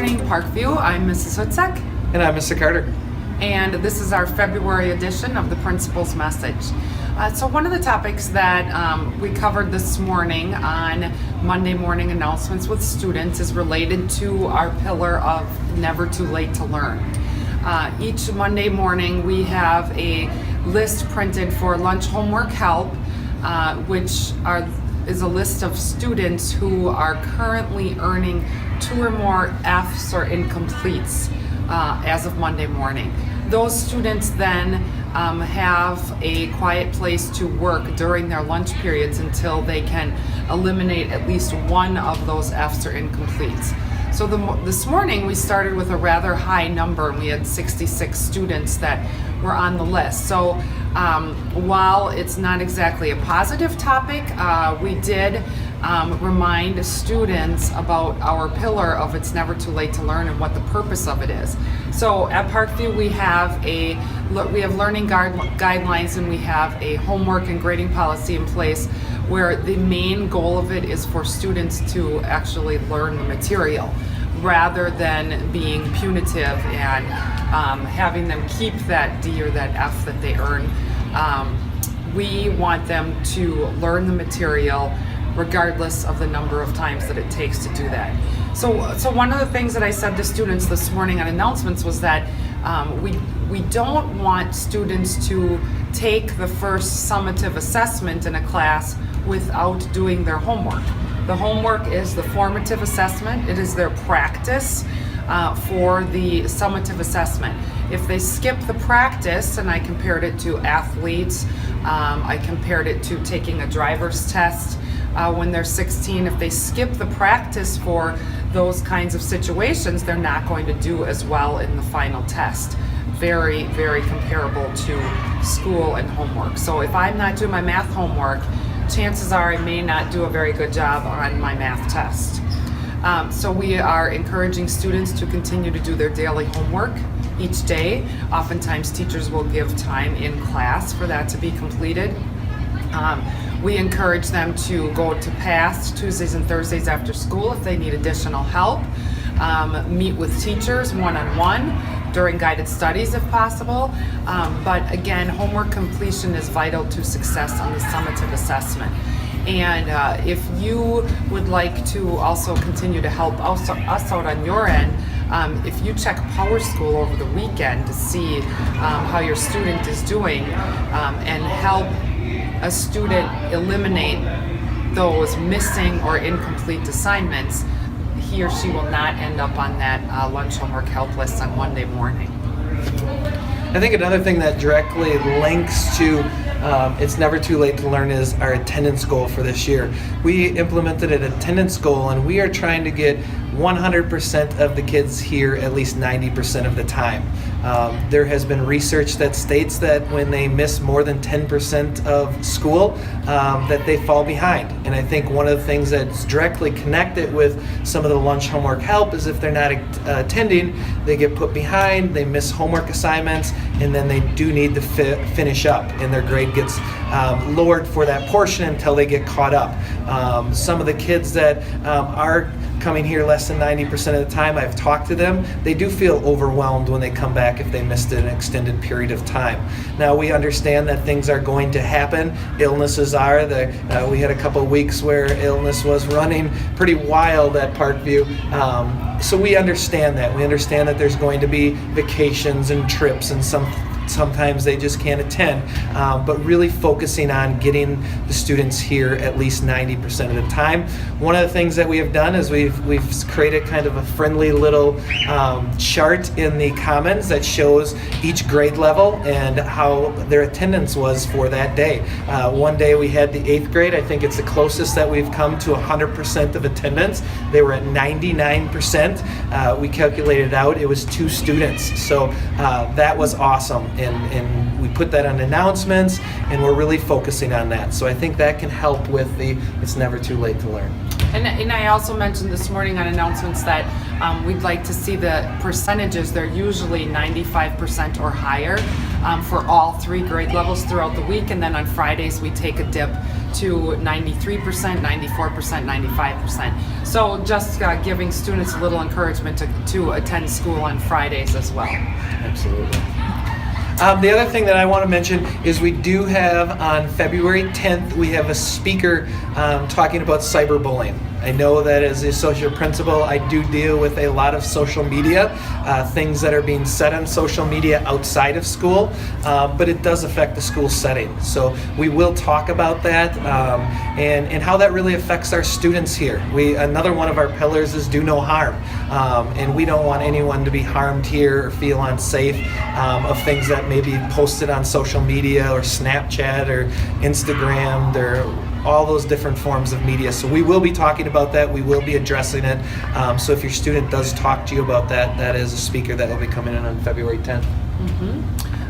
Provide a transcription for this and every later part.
morning, Parkview. I'm Mrs. Hutzek. And I'm Mr. Carter. And this is our February edition of the Principals Message. So one of the topics that we covered this morning on Monday morning announcements with students is related to our pillar of never too late to learn. Each Monday morning we have a list printed for lunch homework help, which is a list of students who are currently earning 2 or more F's or incompletes as of Monday morning. Those students then have a quiet place to work during their lunch periods until they can eliminate at least one of those F's or incompletes. So this morning we started with a rather high number. We had 66 students that were on the list. So while it's not exactly a positive topic, we did remind students about our pillar of it's never too late to learn and what the purpose of it is. So at Parkview we have learning guidelines, and we have a homework and grading policy in place where the main goal of it is for students to actually learn the material rather than being punitive and having them keep that D or that F that they earn. We want them to learn the material regardless of the number of times that it takes to do that. So one of the things that I said to students this morning on announcements was that we don't want students to take the first summative assessment in a class without doing their homework. The homework is the formative assessment. It is their practice for the summative assessment. If they skip the practice, and I compared it to athletes, I compared it to taking a driver's test when they're 16, if they skip the practice for those kinds of situations, they're not going to do as well in the final test. Very, very comparable to school and homework. So if I'm not doing my math homework, chances are I may not do a very good job on my math test. So we are encouraging students to continue to do their daily homework each day. Oftentimes teachers will give time in class for that to be completed. We encourage them to go to PAST Tuesdays and Thursdays after school if they need additional help. Meet with teachers one-on-one during guided studies if possible. But again, homework completion is vital to success on the summative assessment. And if you would like to also continue to help us out on your end, if you check PowerSchool over the weekend to see how your student is doing and help a student eliminate those missing or incomplete assignments, he or she will not end up on that lunch homework help list on Monday morning. I think another thing that directly links to it's never too late to learn is our attendance goal for this year. We implemented an attendance goal, and we are trying to get 100% of the kids here at least 90% of the time. There has been research that states that when they miss more than 10% of school, that they fall behind. And I think one of the things that's directly connected with some of the lunch homework help is if they're not attending, they get put behind, they miss homework assignments, and then they do need to finish up, and their grade gets lowered for that portion until they get caught up. Some of the kids that are coming here less than 90% of the time, I've talked to them, they do feel overwhelmed when they come back if they missed an extended period of time. Now, we understand that things are going to happen. Illnesses are. We had a couple of weeks where illness was running pretty wild at Parkview. So we understand that. We understand that there's going to be vacations and trips, and sometimes they just can't attend, but really focusing on getting the students here at least 90% of the time. One of the things that we have done is we've created kind of a friendly little chart in the Commons that shows each grade level and how their attendance was for that day. One day we had the 8th grade. I think it's the closest that we've come to 100% of attendance. They were at 99%. We calculated out it was 2 students. So that was awesome. And we put that on announcements, and we're really focusing on that. So I think that can help with the it's never too late to learn. And I also mentioned this morning on announcements that we'd like to see the percentages. They're usually 95% or higher for all 3 grade levels throughout the week, and then on Fridays we take a dip to 93%, 94%, 95%. So just giving students a little encouragement to attend school on Fridays as well. Absolutely. The other thing that I want to mention is we do have on February 10th, we have a speaker talking about cyberbullying. I know that as a social principal, I do deal with a lot of social media, things that are being said on social media outside of school, but it does affect the school setting. So we will talk about that and how that really affects our students here. Another one of our pillars is do no harm, and we don't want anyone to be harmed here or feel unsafe of things that may be posted on social media or Snapchat or Instagram or all those different forms of media. So we will be talking about that. We will be addressing it. So if your student does talk to you about that, that is a speaker that will be coming in on February 10th.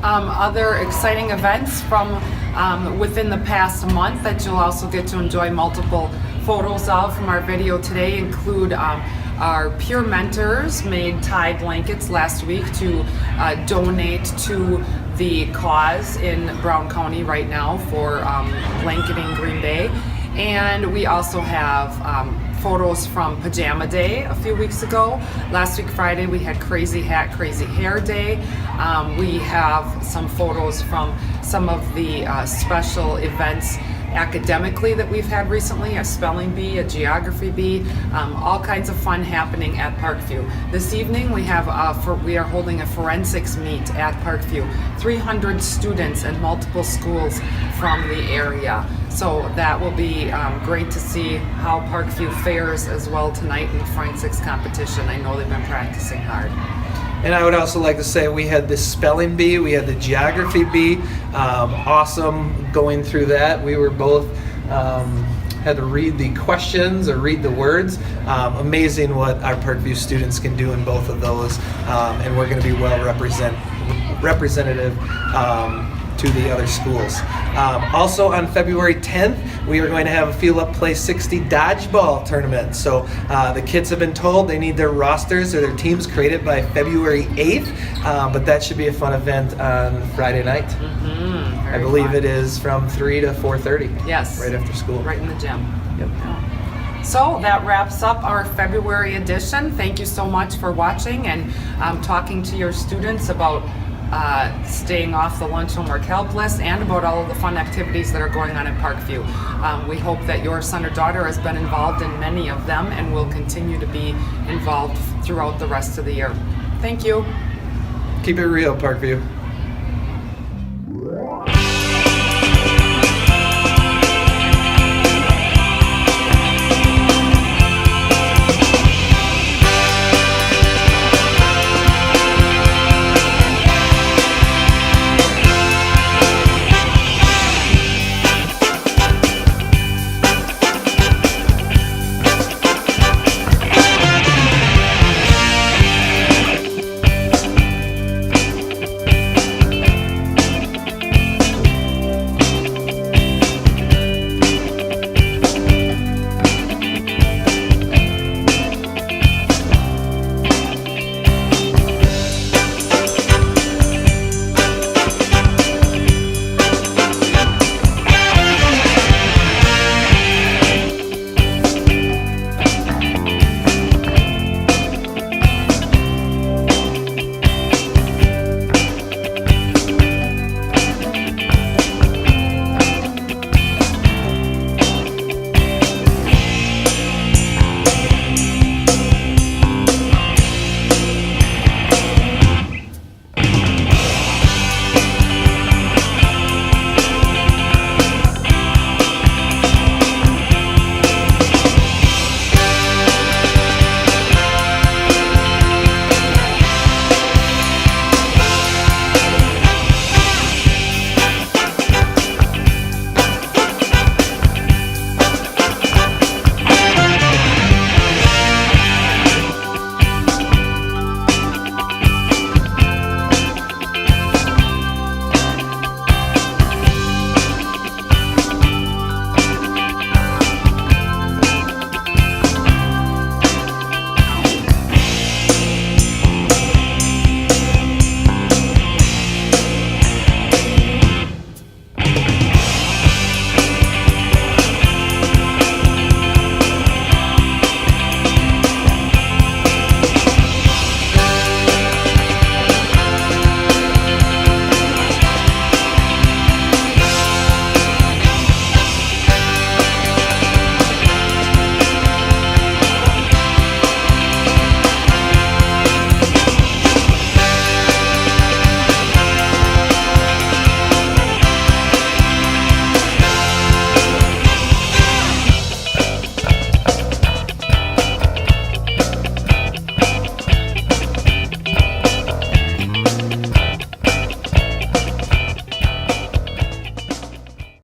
Other exciting events from within the past month that you'll also get to enjoy multiple photos of from our video today include our peer mentors made tie blankets last week to donate to the cause in Brown County right now for blanketing Green Bay. And we also have photos from Pajama Day a few weeks ago. Last week Friday we had Crazy Hat, Crazy Hair Day. We have some photos from some of the special events academically that we've had recently, a spelling bee, a geography bee, all kinds of fun happening at Parkview. This evening we are holding a forensics meet at Parkview. 300 students and multiple schools from the area. So that will be great to see how Parkview fares as well tonight in the forensics competition. I know they've been practicing hard. And I would also like to say we had the spelling bee, we had the geography bee. Awesome going through that. We were both had to read the questions or read the words. Amazing what our Parkview students can do in both of those. And we're going to be well representative to the other schools. Also on February 10th, we are going to have a Feel Up Play 60 dodgeball tournament. So the kids have been told they need their rosters or their teams created by February 8th, but that should be a fun event on Friday night. I believe fun. It is from 3 to 4:30. Yes. Right after school. Right in the gym. Yep. Yeah. So that wraps up our February edition. Thank you so much for watching and talking to your students about staying off the lunch homework help list and about all of the fun activities that are going on in Parkview. We hope that your son or daughter has been involved in many of them and will continue to be involved throughout the rest of the year. Thank you. Keep it real, Parkview.